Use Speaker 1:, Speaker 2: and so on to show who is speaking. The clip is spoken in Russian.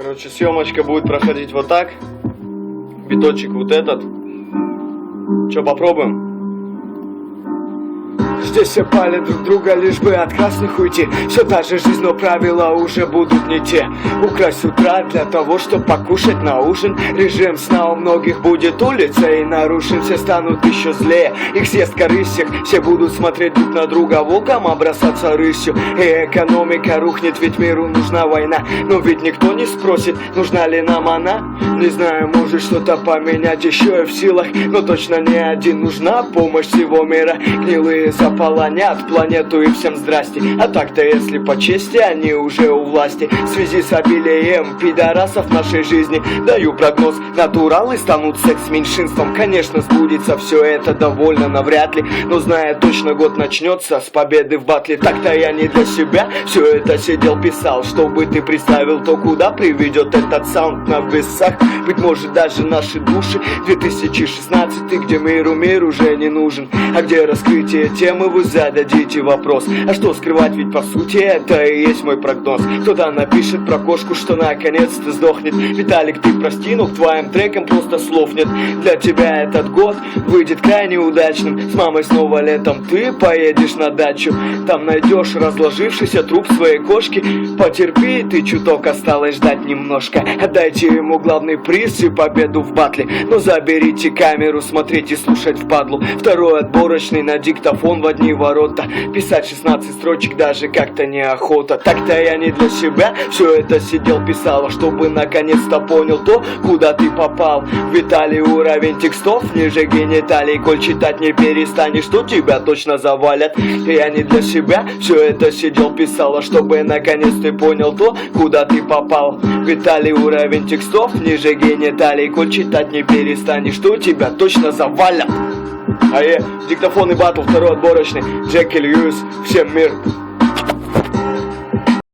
Speaker 1: Короче, съемочка будет проходить вот так. Биточек вот этот. Че, попробуем?
Speaker 2: Здесь все палят друг друга, лишь бы от красных уйти. Все та же жизнь, но правила уже будут не те. Украсть с утра для того, чтобы покушать на ужин. Режим сна у многих будет улица и нарушен. Все станут еще злее, их съест корысть. Все будут смотреть друг на друга волком, а бросаться рысью. И экономика рухнет, ведь миру нужна война. Но ведь никто не спросит, нужна ли нам она. Не знаю, может что-то поменять еще и в силах, но точно не один. Нужна помощь всего мира. Гнилые заполонят планету и всем здрасте. А так-то, если по чести, они уже у власти. В связи с обилием пидорасов в нашей жизни даю прогноз: натуралы станут секс-меньшинством. Конечно, сбудется все это довольно навряд ли, но зная точно, год начнется с победы в батле. Так-то я не для себя все это сидел, писал, чтобы ты представил то, куда приведет этот саунд на весах. Быть может, даже наши души 2016, где мир уже не нужен, а где раскрытие темы вы зададите вопрос. А что скрывать, ведь по сути это и есть мой прогноз. Кто-то напишет про кошку, что наконец-то сдохнет. Виталик, ты прости, но к твоим трекам просто слов нет. Для тебя этот год выйдет крайне удачным. С мамой снова летом ты поедешь на дачу. Там найдешь разложившийся труп своей кошки. Потерпи, ты чуток, осталось ждать немножко. Отдайте ему главный приз и победу в батле. Но заберите камеру, смотреть и слушать впадлу. Второй отборочный на диктофон в одни ворота. Писать 16 строчек даже как-то неохота. Так-то я не для себя все это сидел, писал, чтобы наконец-то понял то, куда ты попал. Виталий, уровень текстов ниже гениталий. Коль читать не перестанешь, то тебя точно завалят. Я не для себя все это сидел, писал, чтобы наконец ты понял то, куда ты попал. Виталий, уровень текстов ниже гениталий. Коль читать не перестанешь, то тебя точно завалят. Диктофон и батл, второй отборочный. Джеки Льюис, всем мир.